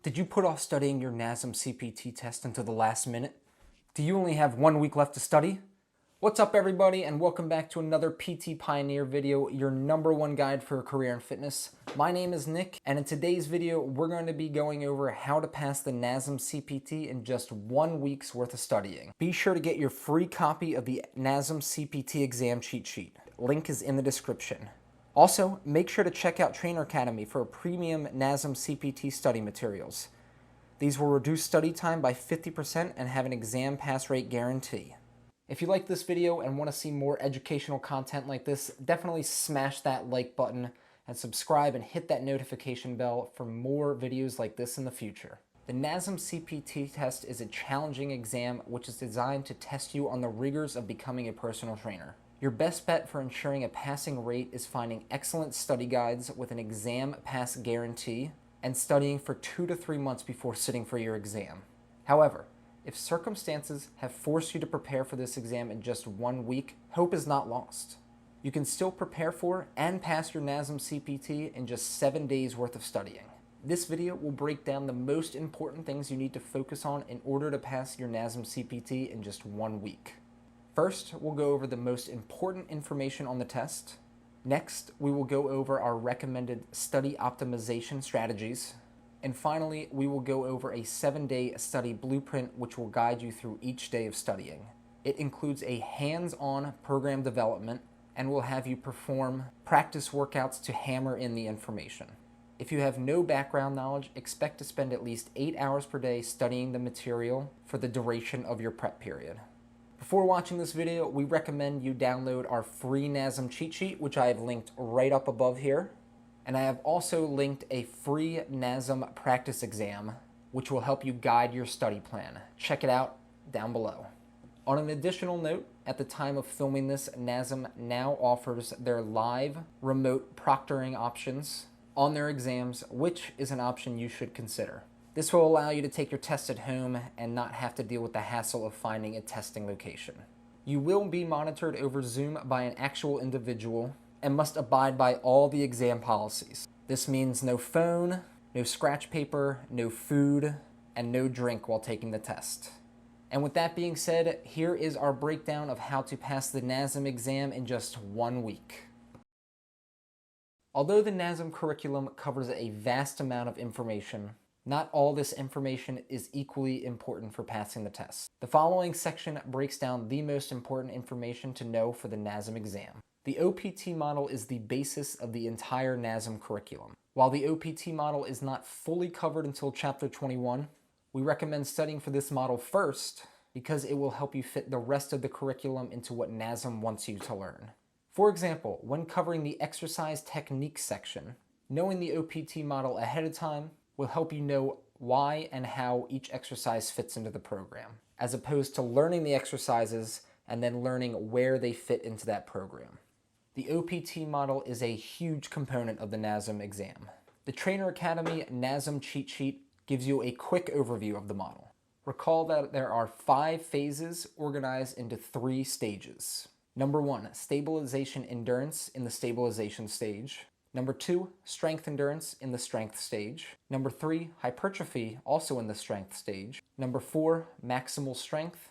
Did you put off studying your NASM CPT test until the last minute? Do you only have 1 week left to study? What's up everybody, and welcome back to another PTPioneer video, your #1 guide for a career in fitness. My name is Nick, and in today's video, we're going to be going over how to pass the NASM CPT in just 1 week's worth of studying. Be sure to get your free copy of the NASM CPT exam cheat sheet. Link is in the description. Also, make sure to check out Trainer Academy for premium NASM CPT study materials. These will reduce study time by 50% and have an exam pass rate guarantee. If you like this video and want to see more educational content like this, definitely smash that like button and subscribe and hit that notification bell for more videos like this in the future. The NASM CPT test is a challenging exam which is designed to test you on the rigors of becoming a personal trainer. Your best bet for ensuring a passing rate is finding excellent study guides with an exam pass guarantee and studying for 2 to 3 months before sitting for your exam. However, if circumstances have forced you to prepare for this exam in just 1 week, hope is not lost. You can still prepare for and pass your NASM CPT in just 7 days worth of studying. This video will break down the most important things you need to focus on in order to pass your NASM CPT in just 1 week. First, we'll go over the most important information on the test. Next, we will go over our recommended study optimization strategies. And finally, we will go over a 7-day study blueprint which will guide you through each day of studying. It includes a hands-on program development and will have you perform practice workouts to hammer in the information. If you have no background knowledge, expect to spend at least 8 hours per day studying the material for the duration of your prep period. Before watching this video, we recommend you download our free NASM cheat sheet, which I have linked right up above here. And I have also linked a free NASM practice exam, which will help you guide your study plan. Check it out down below. On an additional note, at the time of filming this, NASM now offers their live remote proctoring options on their exams, which is an option you should consider. This will allow you to take your test at home and not have to deal with the hassle of finding a testing location. You will be monitored over Zoom by an actual individual and must abide by all the exam policies. This means no phone, no scratch paper, no food, and no drink while taking the test. And with that being said, here is our breakdown of how to pass the NASM exam in just 1 week. Although the NASM curriculum covers a vast amount of information, not all this information is equally important for passing the test. The following section breaks down the most important information to know for the NASM exam. The OPT model is the basis of the entire NASM curriculum. While the OPT model is not fully covered until Chapter 21, we recommend studying for this model first because it will help you fit the rest of the curriculum into what NASM wants you to learn. For example, when covering the exercise technique section, knowing the OPT model ahead of time will help you know why and how each exercise fits into the program, as opposed to learning the exercises and then learning where they fit into that program. The OPT model is a huge component of the NASM exam. The Trainer Academy NASM cheat sheet gives you a quick overview of the model. Recall that there are 5 phases organized into 3 stages. Number 1, stabilization endurance in the stabilization stage. Number 2, strength endurance in the strength stage. Number 3, hypertrophy, also in the strength stage. Number 4, maximal strength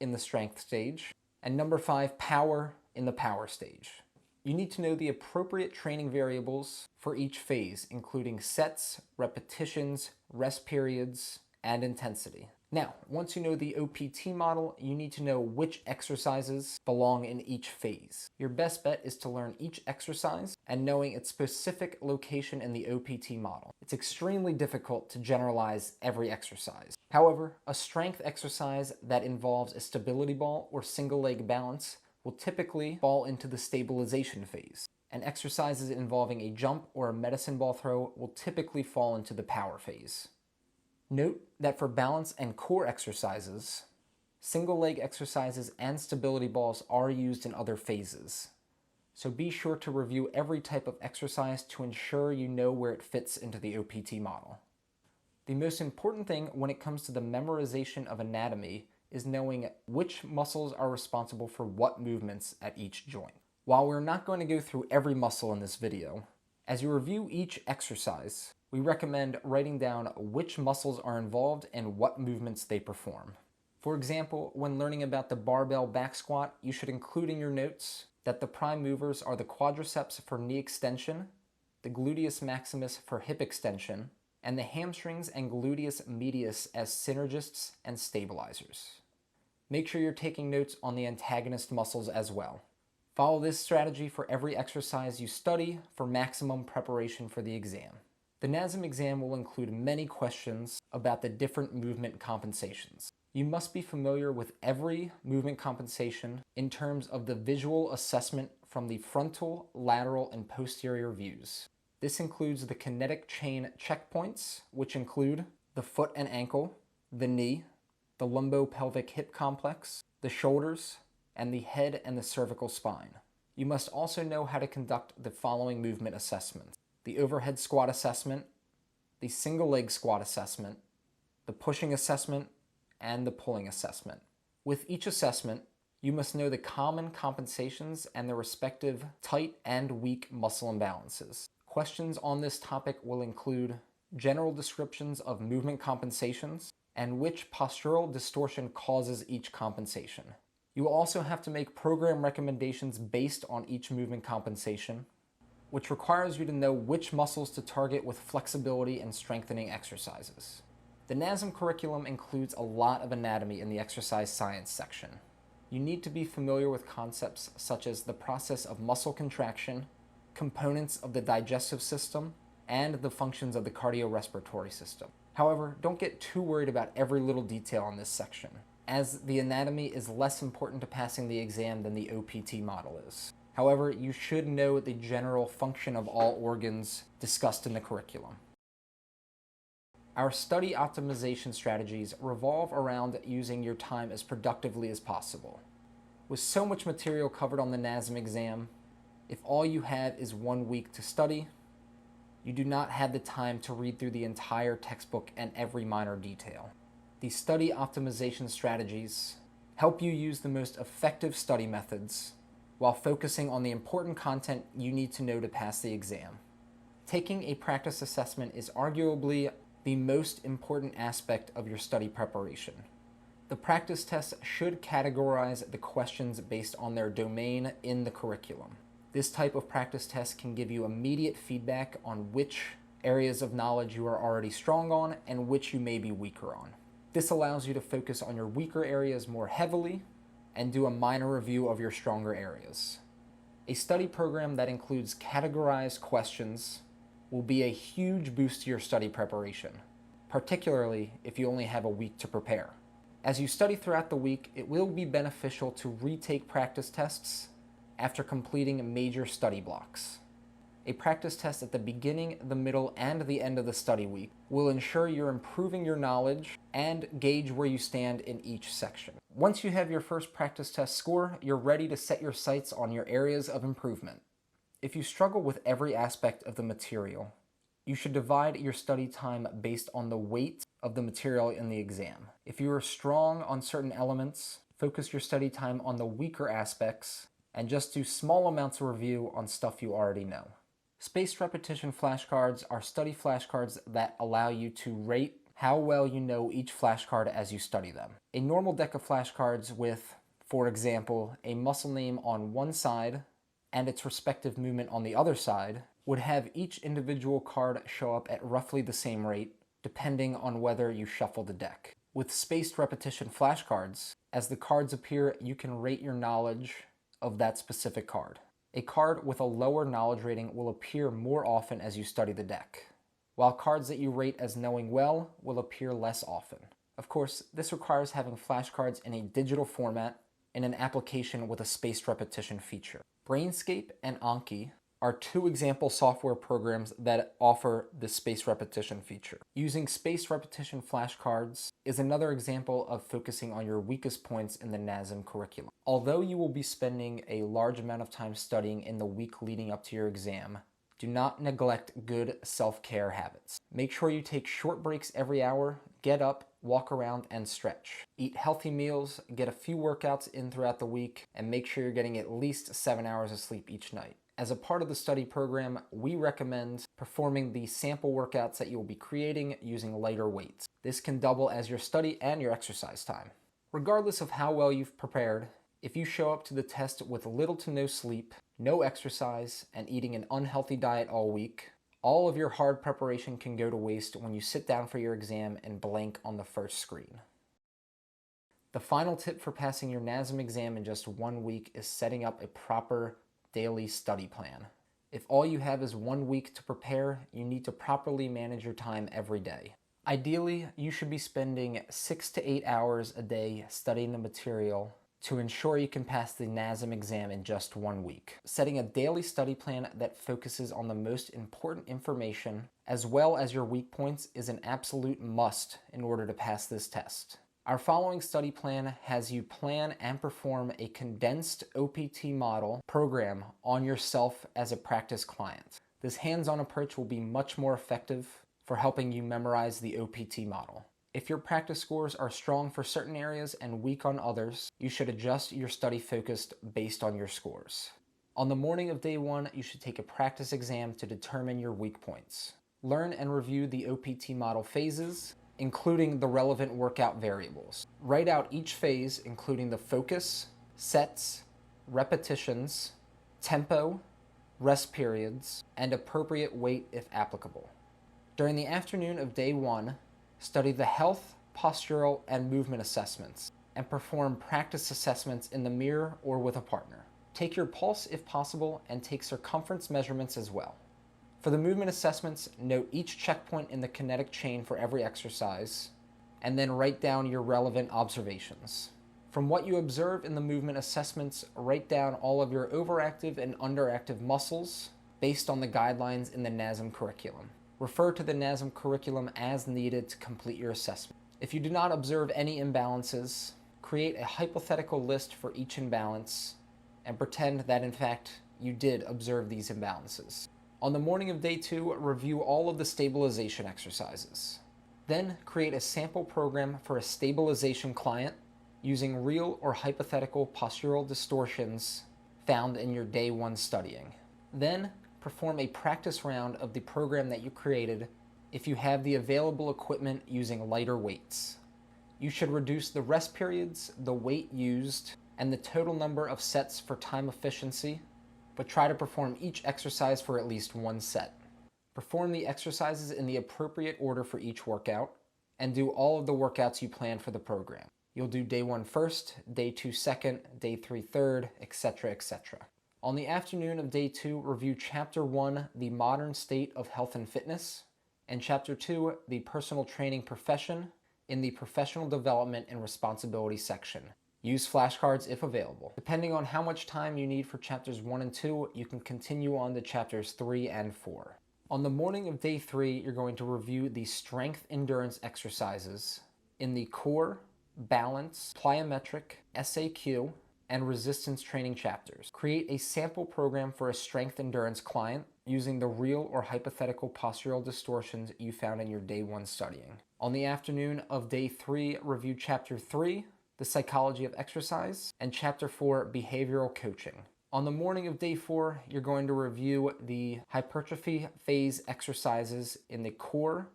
in the strength stage. And number 5, power in the power stage. You need to know the appropriate training variables for each phase, including sets, repetitions, rest periods, and intensity. Now, once you know the OPT model, you need to know which exercises belong in each phase. Your best bet is to learn each exercise and knowing its specific location in the OPT model. It's extremely difficult to generalize every exercise. However, a strength exercise that involves a stability ball or single leg balance will typically fall into the stabilization phase, and exercises involving a jump or a medicine ball throw will typically fall into the power phase. Note that for balance and core exercises, single leg exercises and stability balls are used in other phases. So be sure to review every type of exercise to ensure you know where it fits into the OPT model. The most important thing when it comes to the memorization of anatomy is knowing which muscles are responsible for what movements at each joint. While we're not going to go through every muscle in this video, as you review each exercise, We recommend writing down which muscles are involved and what movements they perform. For example, when learning about the barbell back squat, you should include in your notes that the prime movers are the quadriceps for knee extension, the gluteus maximus for hip extension, and the hamstrings and gluteus medius as synergists and stabilizers. Make sure you're taking notes on the antagonist muscles as well. Follow this strategy for every exercise you study for maximum preparation for the exam. The NASM exam will include many questions about the different movement compensations. You must be familiar with every movement compensation in terms of the visual assessment from the frontal, lateral, and posterior views. This includes the kinetic chain checkpoints, which include the foot and ankle, the knee, the lumbopelvic hip complex, the shoulders, and the head and the cervical spine. You must also know how to conduct the following movement assessments: the overhead squat assessment, the single leg squat assessment, the pushing assessment, and the pulling assessment. With each assessment, you must know the common compensations and their respective tight and weak muscle imbalances. Questions on this topic will include general descriptions of movement compensations and which postural distortion causes each compensation. You will also have to make program recommendations based on each movement compensation, which requires you to know which muscles to target with flexibility and strengthening exercises. The NASM curriculum includes a lot of anatomy in the exercise science section. You need to be familiar with concepts such as the process of muscle contraction, components of the digestive system, and the functions of the cardiorespiratory system. However, don't get too worried about every little detail in this section, as the anatomy is less important to passing the exam than the OPT model is. However, you should know the general function of all organs discussed in the curriculum. Our study optimization strategies revolve around using your time as productively as possible. With so much material covered on the NASM exam, if all you have is 1 week to study, you do not have the time to read through the entire textbook and every minor detail. These study optimization strategies help you use the most effective study methods while focusing on the important content you need to know to pass the exam. Taking a practice assessment is arguably the most important aspect of your study preparation. The practice tests should categorize the questions based on their domain in the curriculum. This type of practice test can give you immediate feedback on which areas of knowledge you are already strong on and which you may be weaker on. This allows you to focus on your weaker areas more heavily and do a minor review of your stronger areas. A study program that includes categorized questions will be a huge boost to your study preparation, particularly if you only have a week to prepare. As you study throughout the week, it will be beneficial to retake practice tests after completing major study blocks. A practice test at the beginning, the middle, and the end of the study week will ensure you're improving your knowledge and gauge where you stand in each section. Once you have your first practice test score, you're ready to set your sights on your areas of improvement. If you struggle with every aspect of the material, you should divide your study time based on the weight of the material in the exam. If you are strong on certain elements, focus your study time on the weaker aspects and just do small amounts of review on stuff you already know. Spaced repetition flashcards are study flashcards that allow you to rate how well you know each flashcard as you study them. A normal deck of flashcards with, for example, a muscle name on one side and its respective movement on the other side would have each individual card show up at roughly the same rate, depending on whether you shuffle the deck. With spaced repetition flashcards, as the cards appear, you can rate your knowledge of that specific card. A card with a lower knowledge rating will appear more often as you study the deck, while cards that you rate as knowing well will appear less often. Of course, this requires having flashcards in a digital format in an application with a spaced repetition feature. Brainscape and Anki are two example software programs that offer the spaced repetition feature. Using spaced repetition flashcards is another example of focusing on your weakest points in the NASM curriculum. Although you will be spending a large amount of time studying in the week leading up to your exam, do not neglect good self-care habits. Make sure you take short breaks every hour, get up, walk around, and stretch. Eat healthy meals, get a few workouts in throughout the week, and make sure you're getting at least 7 hours of sleep each night. As a part of the study program, we recommend performing the sample workouts that you will be creating using lighter weights. This can double as your study and your exercise time. Regardless of how well you've prepared, if you show up to the test with little to no sleep, no exercise, and eating an unhealthy diet all week, all of your hard preparation can go to waste when you sit down for your exam and blank on the first screen. The final tip for passing your NASM exam in just 1 week is setting up a proper daily study plan. If all you have is 1 week to prepare, you need to properly manage your time every day. Ideally, you should be spending 6 to 8 hours a day studying the material to ensure you can pass the NASM exam in just 1 week. Setting a daily study plan that focuses on the most important information as well as your weak points is an absolute must in order to pass this test. Our following study plan has you plan and perform a condensed OPT model program on yourself as a practice client. This hands-on approach will be much more effective for helping you memorize the OPT model. If your practice scores are strong for certain areas and weak on others, you should adjust your study focus based on your scores. On the morning of day 1, you should take a practice exam to determine your weak points. Learn and review the OPT model phases, including the relevant workout variables. Write out each phase, including the focus, sets, repetitions, tempo, rest periods, and appropriate weight if applicable. During the afternoon of day 1, study the health, postural, and movement assessments, and perform practice assessments in the mirror or with a partner. Take your pulse if possible, and take circumference measurements as well. For the movement assessments, note each checkpoint in the kinetic chain for every exercise, and then write down your relevant observations. From what you observe in the movement assessments, write down all of your overactive and underactive muscles based on the guidelines in the NASM curriculum. Refer to the NASM curriculum as needed to complete your assessment. If you do not observe any imbalances, create a hypothetical list for each imbalance and pretend that in fact you did observe these imbalances. On the morning of day 2, review all of the stabilization exercises. Then create a sample program for a stabilization client using real or hypothetical postural distortions found in your day 1 studying. Then perform a practice round of the program that you created if you have the available equipment using lighter weights. You should reduce the rest periods, the weight used, and the total number of sets for time efficiency, but try to perform each exercise for at least 1 set. Perform the exercises in the appropriate order for each workout, and do all of the workouts you plan for the program. You'll do day 1 first, day 2 second, day 3 third, etc., etc. On the afternoon of day 2, review Chapter 1, The Modern State of Health and Fitness, and Chapter 2, The Personal Training Profession, in the Professional Development and Responsibility section. Use flashcards if available. Depending on how much time you need for Chapters 1 and 2, you can continue on to Chapters 3 and 4. On the morning of day 3, you're going to review the strength endurance exercises in the core, balance, plyometric, SAQ, and resistance training chapters. Create a sample program for a strength endurance client using the real or hypothetical postural distortions you found in your day 1 studying. On the afternoon of day 3, review Chapter 3, The Psychology of Exercise, and Chapter 4, Behavioral Coaching. On the morning of day 4, you're going to review the hypertrophy phase exercises in the core,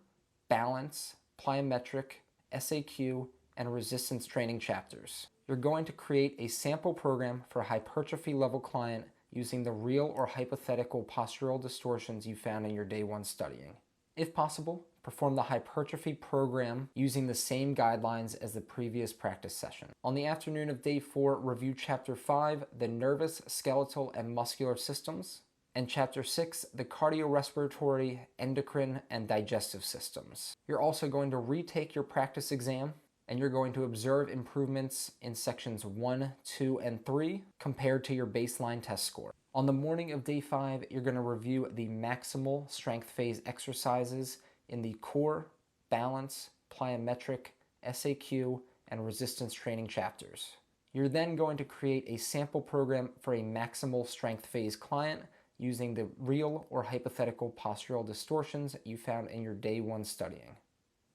balance, plyometric, SAQ, and resistance training chapters. You're going to create a sample program for a hypertrophy level client using the real or hypothetical postural distortions you found in your day 1 studying. If possible, perform the hypertrophy program using the same guidelines as the previous practice session. On the afternoon of day 4, review Chapter 5, the nervous, skeletal, and muscular systems, and Chapter 6, the cardiorespiratory, endocrine, and digestive systems. You're also going to retake your practice exam, and you're going to observe improvements in sections 1, 2, and 3 compared to your baseline test score. On the morning of day 5, you're going to review the maximal strength phase exercises in the core, balance, plyometric, SAQ, and resistance training chapters. You're then going to create a sample program for a maximal strength phase client using the real or hypothetical postural distortions you found in your day 1 studying.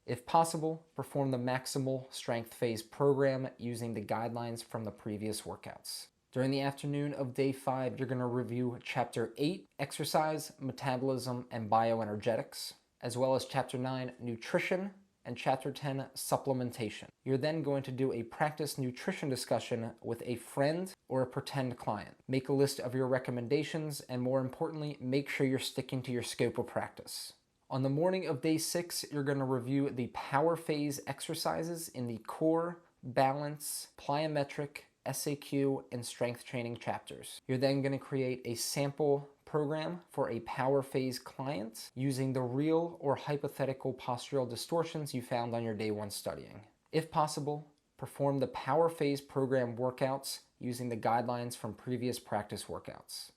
If possible, perform the maximal strength phase program using the guidelines from the previous workouts. During the afternoon of day 5, you're going to review Chapter 8, Exercise, Metabolism, and Bioenergetics, as well as Chapter 9, Nutrition, and Chapter 10, Supplementation. You're then going to do a practice nutrition discussion with a friend or a pretend client. Make a list of your recommendations, and more importantly, make sure you're sticking to your scope of practice. On the morning of day 6, you're going to review the power phase exercises in the core, balance, plyometric, SAQ, and strength training chapters. You're then going to create a sample program for a power phase client using the real or hypothetical postural distortions you found on your day 1 studying. If possible, perform the power phase program workouts using the guidelines from previous practice workouts.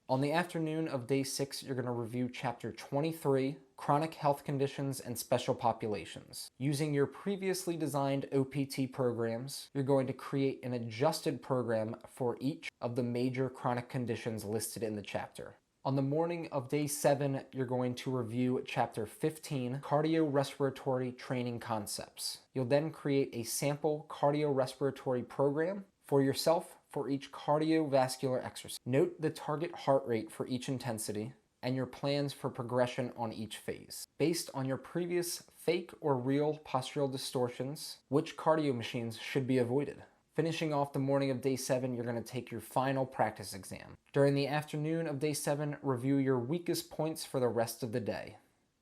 On the afternoon of day 6, you're going to review Chapter 23, Chronic Health Conditions and Special Populations. Using your previously designed OPT programs, you're going to create an adjusted program for each of the major chronic conditions listed in the chapter. On the morning of day 7, you're going to review Chapter 15, Cardiorespiratory Training Concepts. You'll then create a sample cardiorespiratory program for yourself for each cardiovascular exercise. Note the target heart rate for each intensity and your plans for progression on each phase. Based on your previous fake or real postural distortions, which cardio machines should be avoided? Finishing off the morning of day 7, you're going to take your final practice exam. During the afternoon of day 7, review your weakest points for the rest of the day.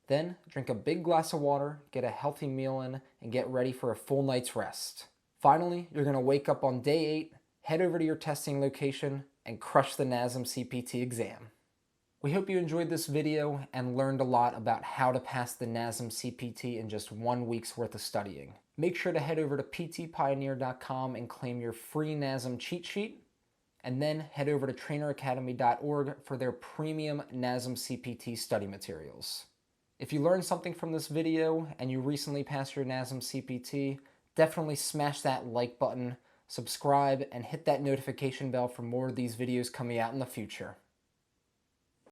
Then, drink a big glass of water, get a healthy meal in, and get ready for a full night's rest. Finally, you're going to wake up on day 8, head over to your testing location, and crush the NASM CPT exam. We hope you enjoyed this video and learned a lot about how to pass the NASM CPT in just 1 week's worth of studying. Make sure to head over to PTPioneer.com and claim your free NASM cheat sheet, and then head over to traineracademy.org for their premium NASM CPT study materials. If you learned something from this video and you recently passed your NASM CPT, definitely smash that like button, subscribe, and hit that notification bell for more of these videos coming out in the future.